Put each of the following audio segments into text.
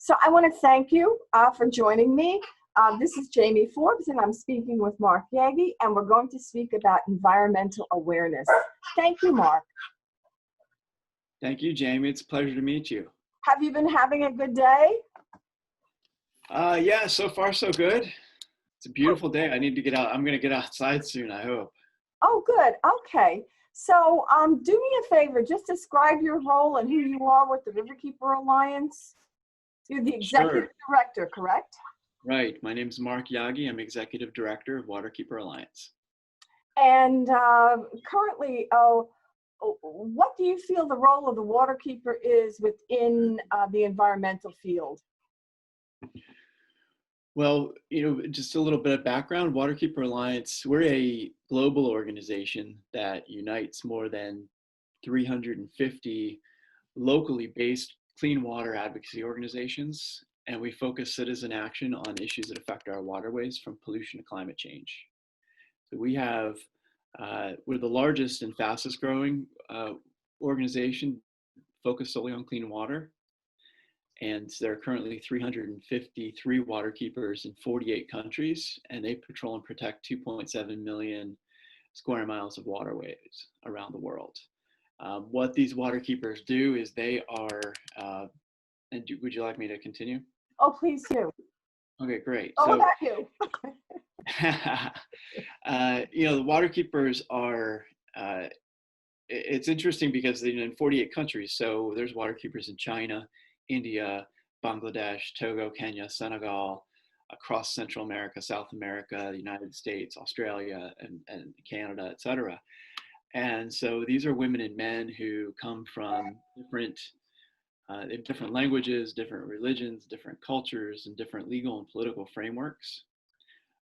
So I want to thank you for joining me. This is Jamie Forbes, and I'm speaking with Marc Yaggi, and we're going to speak about environmental awareness. Thank you, Marc. Thank you, Jamie. It's a pleasure to meet you. Have you been having a good day? Yeah, so far so good. It's a beautiful day. I need to get out. I'm going to get outside soon, I hope. Oh, good. Okay. So do me a favor, just describe your role and who you are with the RiverKeeper Alliance. You're the executive director, correct? Right. My name is Marc Yaggi. I'm executive director of Waterkeeper Alliance. And currently, what do you feel the role of the waterkeeper is within the environmental field? Well, just a little bit of background. Waterkeeper Alliance, we're a global organization that unites more than 350 locally based clean water advocacy organizations, and we focus citizen action on issues that affect our waterways, from pollution to climate change. So we're the largest and fastest growing organization focused solely on clean water. And there are currently 353 waterkeepers in 48 countries, and they patrol and protect 2.7 million square miles of waterways around the world. What these waterkeepers do is they are, would you like me to continue? Oh, please do. Okay, great. Oh, about you. The waterkeepers are, it's interesting because they're in 48 countries. So there's waterkeepers in China, India, Bangladesh, Togo, Kenya, Senegal, across Central America, South America, the United States, Australia, and Canada, etc. And so these are women and men who come from different languages, different religions, different cultures, and different legal and political frameworks.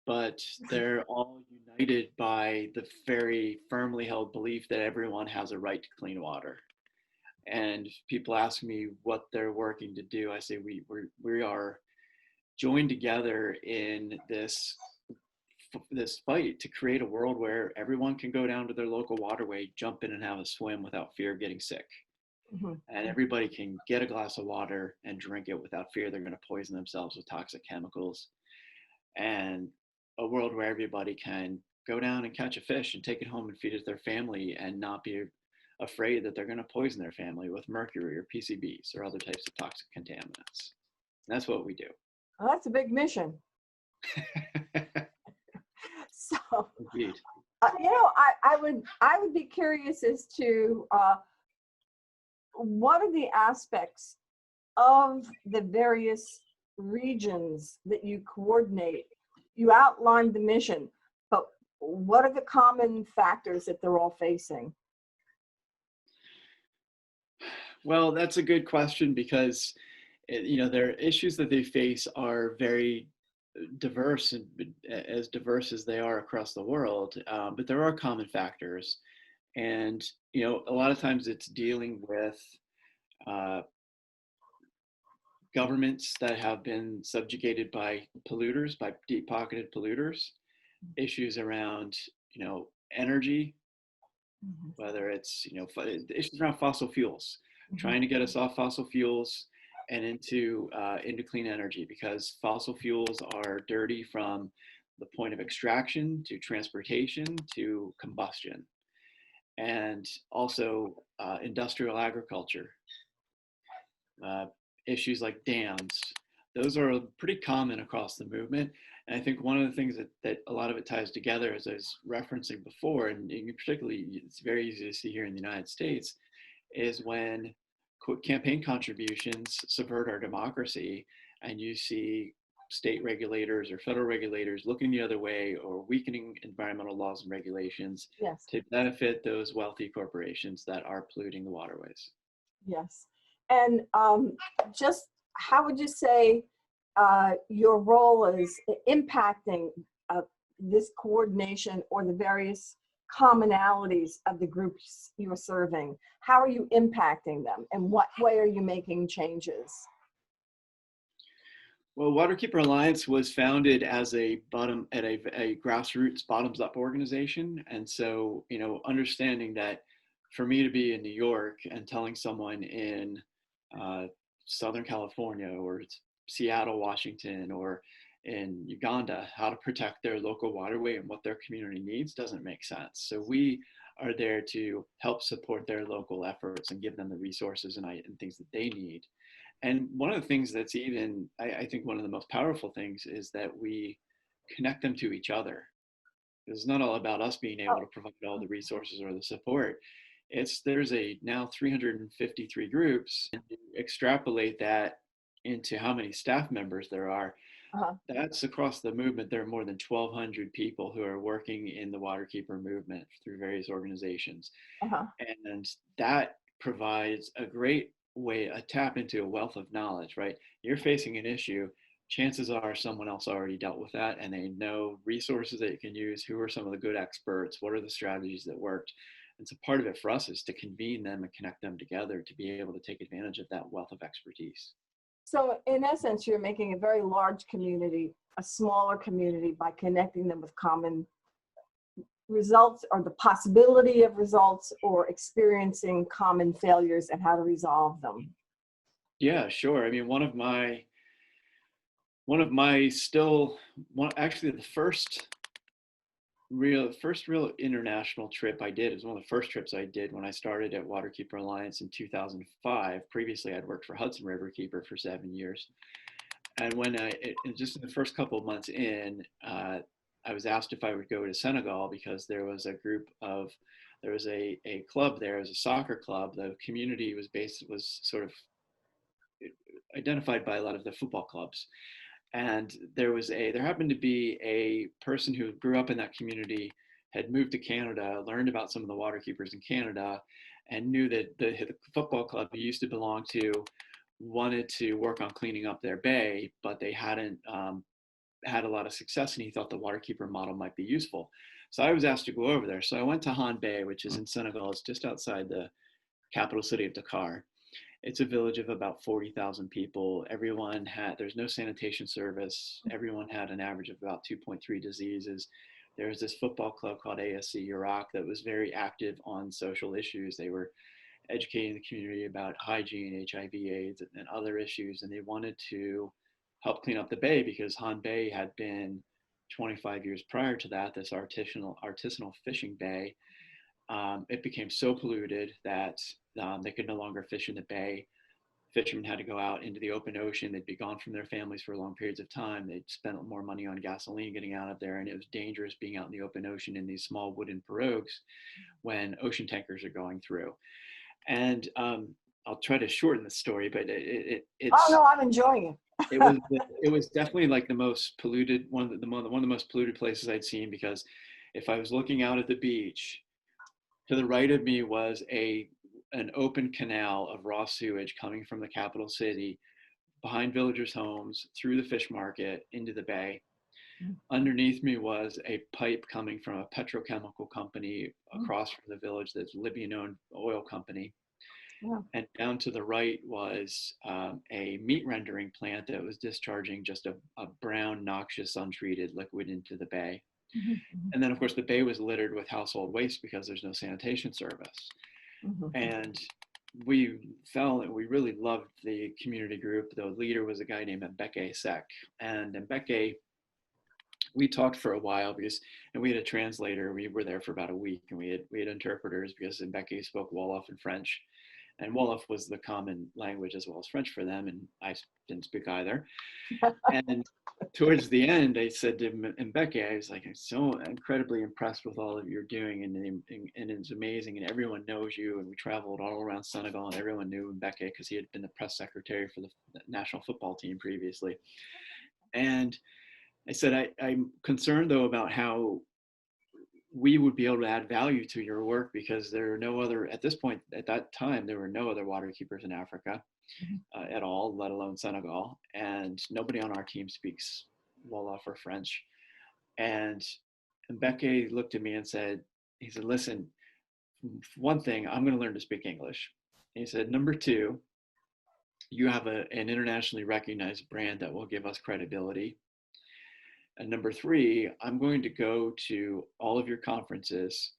But they're all united by the very firmly held belief that everyone has a right to clean water. And people ask me what they're working to do. I say we are joined together in this fight to create a world where everyone can go down to their local waterway, jump in and have a swim without fear of getting sick. Mm-hmm. And everybody can get a glass of water and drink it without fear they're going to poison themselves with toxic chemicals. And a world where everybody can go down and catch a fish and take it home and feed it to their family and not be afraid that they're going to poison their family with mercury or PCBs or other types of toxic contaminants. And that's what we do. Well, that's a big mission. So, I would be curious as to what are the aspects of the various regions that you coordinate. You outlined the mission, but what are the common factors that they're all facing? Well, that's a good question because, their issues that they face are very diverse, and as diverse as they are across the world, but there are common factors. And, a lot of times it's dealing with governments that have been subjugated by polluters, by deep-pocketed polluters, issues around, energy, whether it's, issues around fossil fuels, trying to get us off fossil fuels and into clean energy, because fossil fuels are dirty from the point of extraction to transportation to combustion, and also industrial agriculture. Issues like dams, those are pretty common across the movement. And I think one of the things that a lot of it ties together, as I was referencing before, and particularly it's very easy to see here in the United States, is when campaign contributions subvert our democracy, and you see state regulators or federal regulators looking the other way or weakening environmental laws and regulations to benefit those wealthy corporations that are polluting the waterways. Yes. And just how would you say your role is impacting this coordination or the various commonalities of the groups you're serving? How are you impacting them, and what way are you making changes? Well, Waterkeeper Alliance was founded as a grassroots bottoms-up organization, and so understanding that for me to be in New York and telling someone in Southern California or Seattle, Washington, or in Uganda, how to protect their local waterway and what their community needs doesn't make sense. So we are there to help support their local efforts and give them the resources and things that they need. And one of the things that's even, I think one of the most powerful things is that we connect them to each other. It's not all about us being able to provide all the resources or the support. There's now 353 groups, and you extrapolate that into how many staff members there are. That's across the movement. There are more than 1,200 people who are working in the waterkeeper movement through various organizations. And that provides a great way, a tap into a wealth of knowledge, right? You're facing an issue. Chances are someone else already dealt with that and they know resources that you can use. Who are some of the good experts? What are the strategies that worked? And so part of it for us is to convene them and connect them together to be able to take advantage of that wealth of expertise. So in essence, you're making a very large community, a smaller community, by connecting them with common results or the possibility of results, or experiencing common failures and how to resolve them. Yeah, sure. I mean, actually the first real international trip I did, is one of the first trips I did when I started at Waterkeeper Alliance in 2005. Previously, I'd worked for Hudson RiverKeeper for 7 years. And when just in the first couple of months in, I was asked if I would go to Senegal because there was a club there, as a soccer club. The community was sort of identified by a lot of the football clubs. And there happened to be a person who grew up in that community, had moved to Canada, learned about some of the waterkeepers in Canada, and knew that the football club he used to belong to wanted to work on cleaning up their bay, but they hadn't had a lot of success, and he thought the waterkeeper model might be useful. So I was asked to go over there. So I went to Han Bay, which is in Senegal. It's just outside the capital city of Dakar. It's a village of about 40,000 people. There's no sanitation service. Everyone had an average of about 2.3 diseases. There's this football club called ASC Iraq that was very active on social issues. They were educating the community about hygiene, HIV, AIDS, and other issues. And they wanted to help clean up the bay because Han Bay had been 25 years prior to that, this artisanal fishing bay. It became so polluted that they could no longer fish in the bay. Fishermen had to go out into the open ocean. They'd be gone from their families for long periods of time. They'd spent more money on gasoline getting out of there, and it was dangerous being out in the open ocean in these small wooden pirogues when ocean tankers are going through. And I'll try to shorten the story, but it's. Oh no, I'm enjoying it. It was definitely like the most polluted, one of the most polluted places I'd seen, because if I was looking out at the beach, to the right of me was an open canal of raw sewage coming from the capital city, behind villagers' homes, through the fish market, into the bay. Underneath me was a pipe coming from a petrochemical company across from the village, that's a Libyan-owned oil company. Yeah. And down to the right was a meat rendering plant that was discharging just a brown, noxious, untreated liquid into the bay. And then, of course, the bay was littered with household waste because there's no sanitation service. And we really loved the community group. The leader was a guy named Mbeke Sek. And Mbeke, we talked for a while and we had a translator. We were there for about a week, and we had interpreters because Mbeke spoke Wolof and French. And Wolof was the common language as well as French for them, and I didn't speak either. And towards the end, I said to Mbeke, I was like, I'm so incredibly impressed with all that you're doing, and it's amazing, and everyone knows you. And we traveled all around Senegal, and everyone knew Mbeke because he had been the press secretary for the national football team previously. And I said, I'm concerned, though, about how we would be able to add value to your work, because there are no other, at that time, there were no other waterkeepers in Africa at all, let alone Senegal. And nobody on our team speaks Wolof or French. And Mbeke looked at me and said, listen, one thing, I'm going to learn to speak English. And he said, number two, you have an internationally recognized brand that will give us credibility. And number three, I'm going to go to all of your conferences,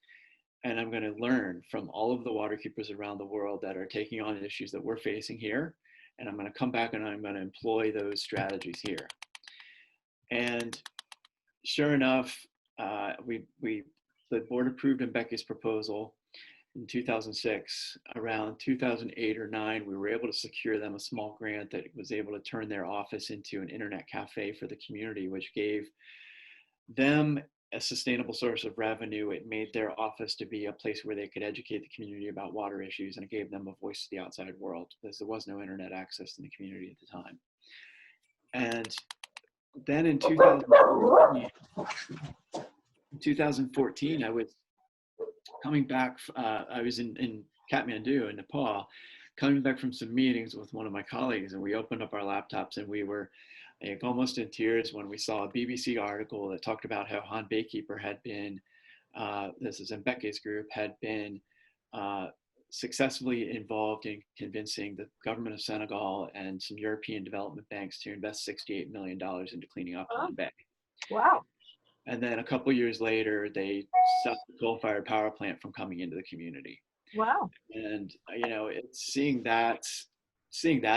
and I'm going to learn from all of the waterkeepers around the world that are taking on issues that we're facing here. and I'm going to come back and I'm going to employ those strategies here. And sure enough, the board approved Mbekke's proposal in 2006. Around 2008 or 9, we were able to secure them a small grant that was able to turn their office into an internet cafe for the community, which gave them a sustainable source of revenue. It made their office to be a place where they could educate the community about water issues, and it gave them a voice to the outside world because there was no internet access in the community at the time. And then in 2014, I was coming back, I was in Kathmandu in Nepal, coming back from some meetings with one of my colleagues, and we opened up our laptops and we were like almost in tears when we saw a BBC article that talked about how Han Baykeeper had been, this is Mbekke's group, had been successfully involved in convincing the government of Senegal and some European development banks to invest $68 million into cleaning up Han Bay. Wow. And then a couple years later, they stopped the coal-fired power plant from coming into the community. Wow. And, you know, it's seeing that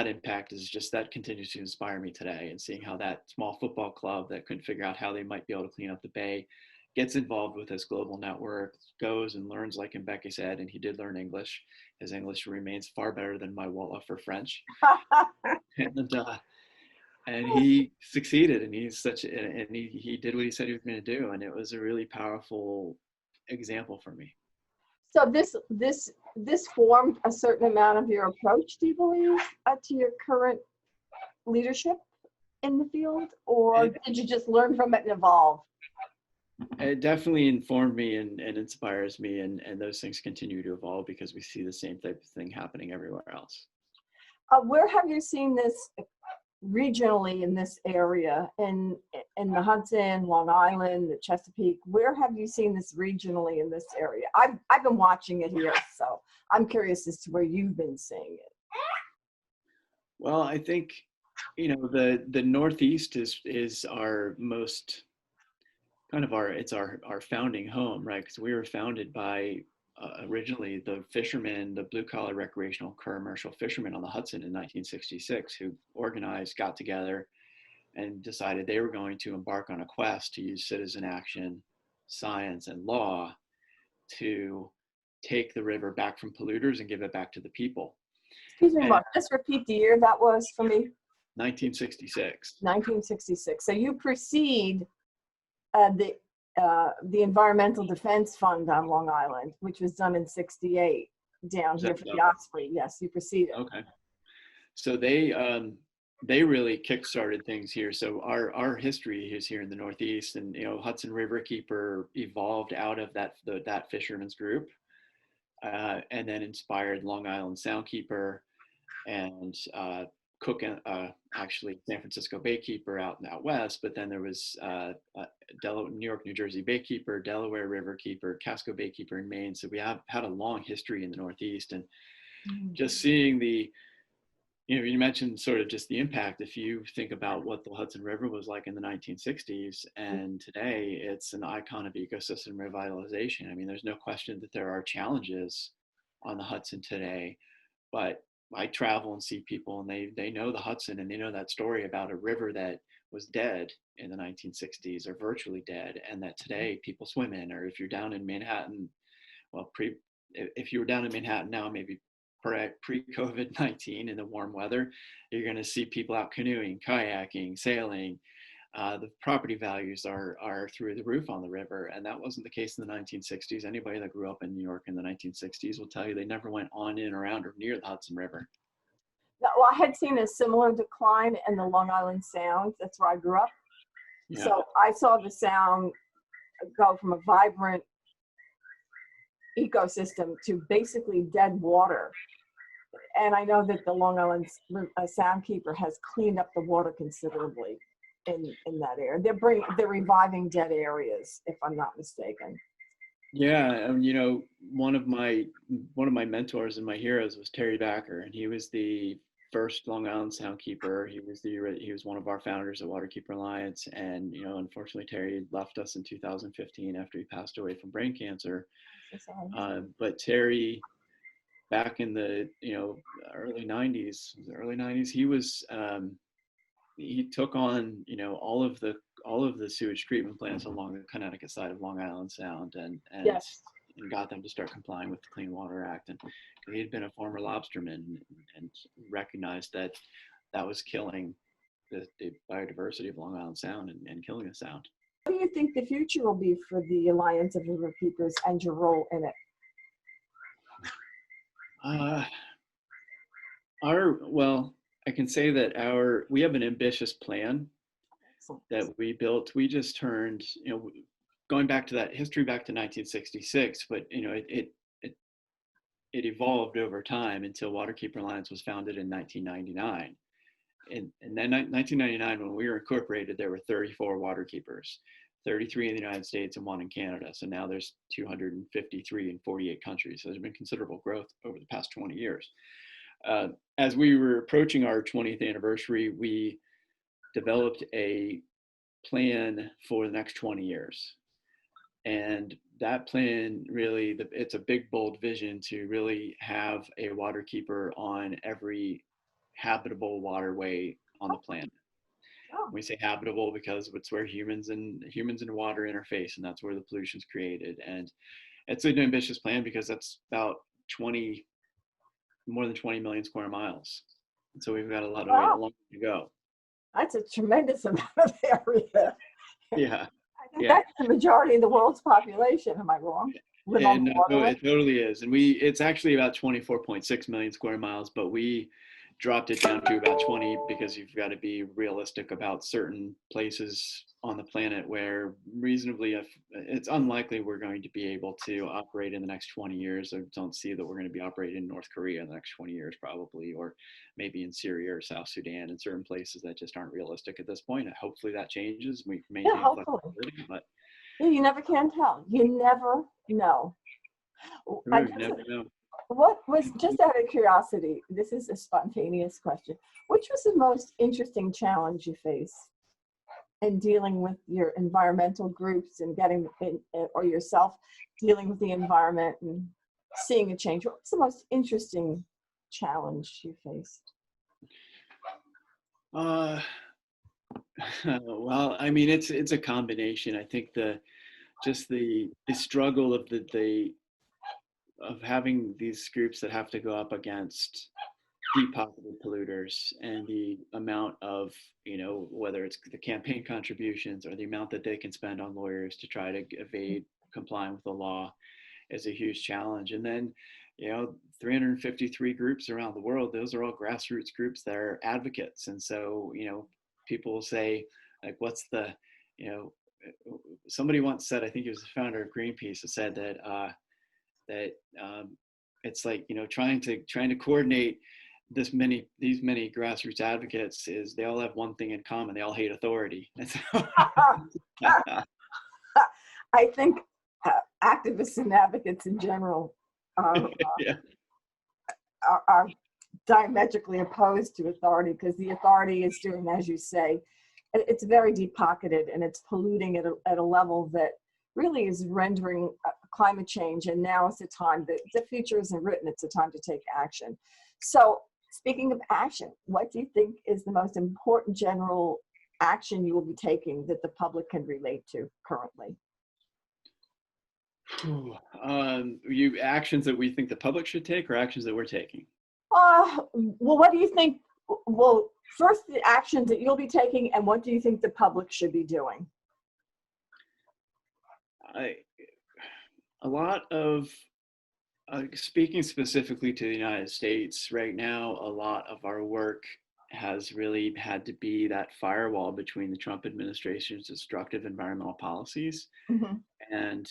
impact is just, that continues to inspire me today, and seeing how that small football club that couldn't figure out how they might be able to clean up the bay gets involved with this global network, goes and learns, like Mbekke said, and he did learn English. His English remains far better than my Wolof for French. And he succeeded, and he's and he did what he said he was going to do, and it was a really powerful example for me. So this formed a certain amount of your approach, do you believe, to your current leadership in the field, or did you just learn from it and evolve? It definitely informed me and inspires me, and those things continue to evolve because we see the same type of thing happening everywhere else. Where have you seen this regionally in this area, in the Hudson, Long Island, the Chesapeake? Where have you seen this regionally in this area? I've been watching it here, so I'm curious as to where you've been seeing it. Well, I think, you know, the Northeast is our most kind of our founding home, right? Because we were founded by originally the fishermen, the blue collar recreational commercial fishermen on the Hudson in 1966, who organized, got together, and decided they were going to embark on a quest to use citizen action, science, and law to take the river back from polluters and give it back to the people. Excuse me, Marc, just repeat the year that was for me. 1966. 1966. So you precede the Environmental Defense Fund on Long Island, which was done in '68 down here for the Osprey. Yes, you preceded. Okay. So they really kick-started things here. So our history is here in the Northeast, and you know, Hudson RiverKeeper evolved out of that fisherman's group, and then inspired Long Island Soundkeeper and Cook, actually San Francisco Baykeeper out west, but then there was New York, New Jersey Baykeeper, Delaware RiverKeeper, Casco Baykeeper in Maine. So we have had a long history in the Northeast, and just seeing you mentioned sort of just the impact. If you think about what the Hudson River was like in the 1960s, and today it's an icon of ecosystem revitalization. I mean, there's no question that there are challenges on the Hudson today, but I travel and see people, and they know the Hudson, and they know that story about a river that was dead in the 1960s, or virtually dead, and that today people swim in. Or if you're down in Manhattan, well, if you were down in Manhattan now, maybe pre-COVID-19 in the warm weather, you're going to see people out canoeing, kayaking, sailing. The property values are through the roof on the river, and that wasn't the case in the 1960s. Anybody that grew up in New York in the 1960s will tell you they never went on, in, around, or near the Hudson River. Well, I had seen a similar decline in the Long Island Sound. That's where I grew up. Yeah. So I saw the Sound go from a vibrant ecosystem to basically dead water. And I know that the Long Island Soundkeeper has cleaned up the water considerably in that area. They're reviving dead areas, if I'm not mistaken. Yeah, you know, one of my mentors and my heroes was Terry Backer, and he was the first Long Island Soundkeeper. He was one of our founders at Waterkeeper Alliance, and you know, unfortunately, Terry left us in 2015 after he passed away from brain cancer. But Terry back in the early 90s, he took on all of the sewage treatment plants along the Connecticut side of Long Island Sound, Yes. and got them to start complying with the Clean Water Act. And he had been a former lobsterman and recognized that that was killing the biodiversity of Long Island Sound and killing the sound. What do you think the future will be for the Alliance of Riverkeepers and your role in it? I can say that we have an ambitious plan that we built. We just turned, going back to that history back to 1966, but it evolved over time until Waterkeeper Alliance was founded in 1999. And then 1999, when we were incorporated, there were 34 waterkeepers, 33 in the United States and 1 in Canada. So now there's 253 in 48 countries. So there's been considerable growth over the past 20 years. As we were approaching our 20th anniversary, we developed a plan for the next 20 years. And that plan really, it's a big, bold vision to really have a waterkeeper on every habitable waterway on the planet. Oh. We say habitable because it's where humans and water interface, and that's where the pollution's created. And it's an ambitious plan because that's about more than 20 million square miles. And so we've got a long way to go. That's a tremendous amount of area. Yeah. I think that's the majority of the world's population. Am I wrong? And it totally is. And it's actually about 24.6 million square miles, but we dropped it down to about 20 because you've got to be realistic about certain places on the planet where it's unlikely we're going to be able to operate in the next 20 years. I don't see that we're going to be operating in North Korea in the next 20 years probably, or maybe in Syria or South Sudan, in certain places that just aren't realistic at this point. And hopefully that changes. We maintain flexibility, but you never can tell. You never know. You never know. What was, just out of curiosity, this is a spontaneous question, which was the most interesting challenge you face in dealing with your environmental groups and or yourself dealing with the environment and seeing a change? What was the most interesting challenge you faced? Well, I mean, it's a combination. I think the struggle of having these groups that have to go up against deep-pocketed polluters, and the amount of, whether it's the campaign contributions or the amount that they can spend on lawyers to try to evade complying with the law, is a huge challenge. And then, 353 groups around the world, those are all grassroots groups that are advocates. And so, people will say, like, what's the, somebody once said, I think he was the founder of Greenpeace, that said that it's like, trying to coordinate these many grassroots advocates is they all have one thing in common: they all hate authority. I think activists and advocates in general are diametrically opposed to authority, because the authority is doing, as you say, it's very deep-pocketed and it's polluting at a level that really is rendering climate change. And now is the time that the future isn't written, it's the time to take action. So speaking of action, what do you think is the most important general action you will be taking that the public can relate to currently? Actions that we think the public should take, or actions that we're taking? Well, what do you think? Well, first, the actions that you'll be taking, and what do you think the public should be doing? A lot of, speaking specifically to the United States right now, a lot of our work has really had to be that firewall between the Trump administration's destructive environmental policies and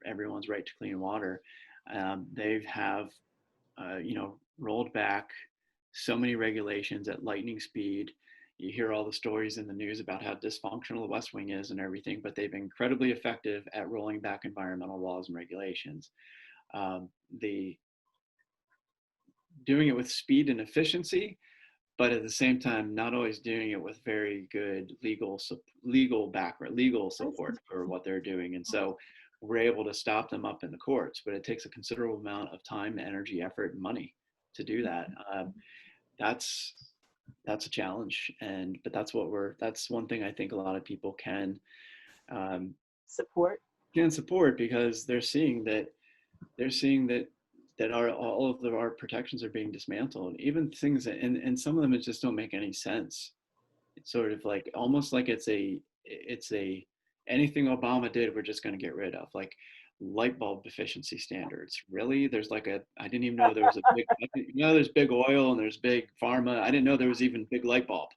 everyone's right to clean water. They have, rolled back so many regulations at lightning speed. You hear all the stories in the news about how dysfunctional the West Wing is and everything, but they've been incredibly effective at rolling back environmental laws and regulations. Doing it with speed and efficiency, but at the same time, not always doing it with very good legal support for what they're doing. And so we're able to stop them up in the courts, but it takes a considerable amount of time, energy, effort, and money to do that. That's a challenge, but that's one thing I think a lot of people um, Support. can support, because they're seeing that all of our protections are being dismantled, even things that, and some of them it just don't make any sense. It's sort of like almost like it's a anything Obama did, we're just going to get rid of, like light bulb efficiency standards. Really? There's like I didn't even know there was a big, there's big oil and there's big pharma. I didn't know there was even big light bulb.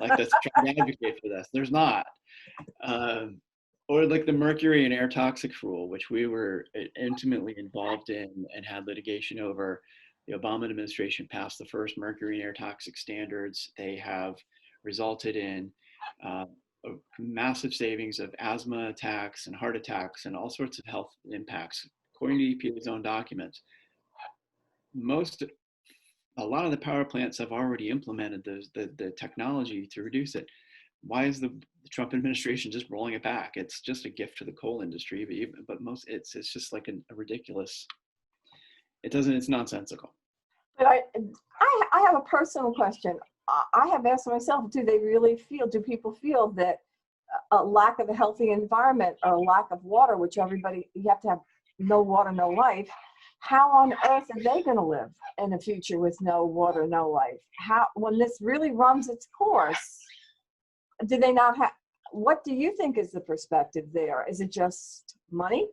Like, that's trying to advocate for this. There's not. Um, or like the mercury and air toxic rule, which we were intimately involved in and had litigation over. The Obama administration passed the first mercury and air toxic standards. They have resulted in uh, a massive savings of asthma attacks and heart attacks and all sorts of health impacts, according to EPA's own documents. A lot of the power plants have already implemented the technology to reduce it. Why is the Trump administration just rolling it back? It's just a gift to the coal industry, but it's just like a ridiculous. It's nonsensical. But I have a personal question. I have asked myself, do people feel that a lack of a healthy environment or a lack of water, which you have to have no water, no life, how on earth are they going to live in a future with no water, no life? When this really runs its course, do they not have, what do you think is the perspective there? Is it just money?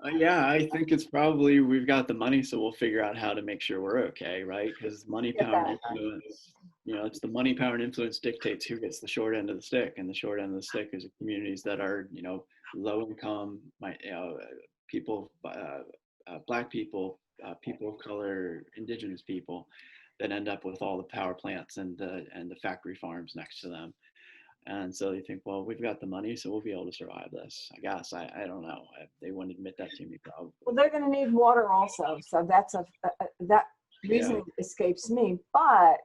Yeah, I think it's probably we've got the money, so we'll figure out how to make sure we're okay, right? Because money, power, and influence, it's the money, power, and influence dictates who gets the short end of the stick, and the short end of the stick is communities that are, low income, people, Black people, people of color, indigenous people, that end up with all the power plants and the factory farms next to them. And so they think, well, we've got the money, so we'll be able to survive this. I guess. I don't know. They wouldn't admit that to me, probably. Well, they're going to need water also. So that reasoning escapes me. But,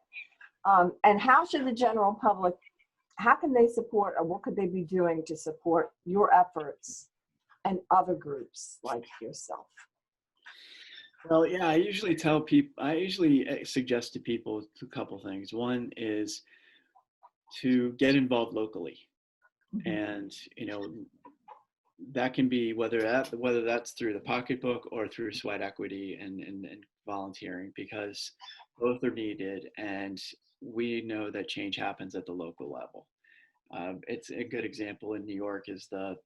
and how should the general public, how can they support, or what could they be doing to support your efforts and other groups like yourself? Well, yeah, I usually suggest to people a couple things. One is to get involved locally. Mm-hmm. And, that can be whether that's through the pocketbook or through sweat equity and volunteering, because both are needed. And we know that change happens at the local level. It's a good example in New York is the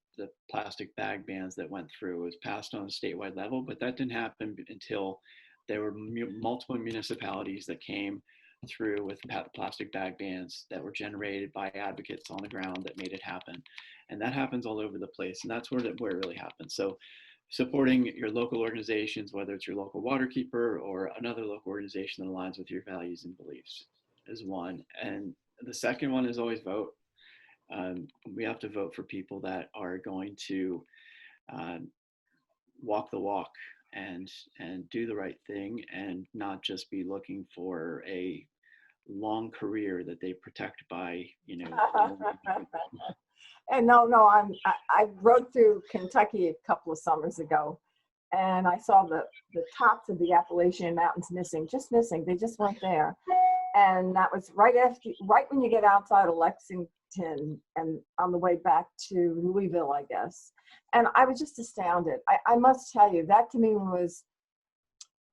plastic bag bans that went through. It was passed on a statewide level, but that didn't happen until there were multiple municipalities that came through with plastic bag bans that were generated by advocates on the ground that made it happen. And that happens all over the place. And that's where it really happens. So supporting your local organizations, whether it's your local waterkeeper or another local organization that aligns with your values and beliefs, is one. And the second one is always vote. We have to vote for people that are going to walk the walk and do the right thing, and not just be looking for a long career that they protect by, And no, I rode through Kentucky a couple of summers ago, and I saw the tops of the Appalachian Mountains missing. They just weren't there. And that was right when you get outside of Lexington and on the way back to Louisville, I guess. And I was just astounded. I must tell you, that to me was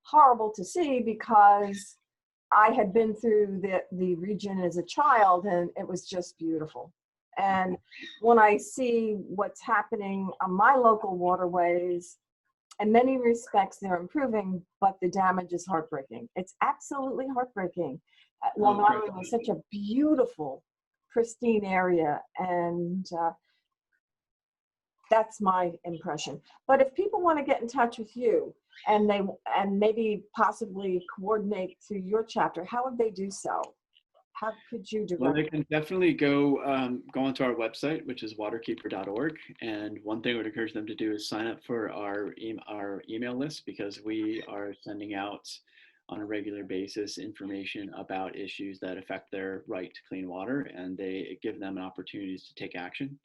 horrible to see, because I had been through the region as a child, and it was just beautiful. And when I see what's happening on my local waterways, in many respects they're improving, but the damage is heartbreaking. It's absolutely heartbreaking. Long Island is such a beautiful, pristine area, and that's my impression. But if people want to get in touch with you and maybe possibly coordinate through your chapter, how would they do so? How could you direct? Well, they can definitely go onto our website, which is waterkeeper.org. And one thing I would encourage them to do is sign up for our email list, because we are sending out on a regular basis information about issues that affect their right to clean water, and they give them opportunities to take action.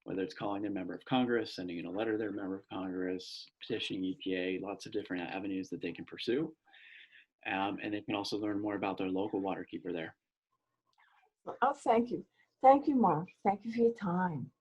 whether it's calling their member of Congress, sending in a letter to their member of Congress, petitioning EPA, lots of different avenues that they can pursue. And they can also learn more about their local waterkeeper there. Oh, thank you. Thank you, Marc. Thank you for your time.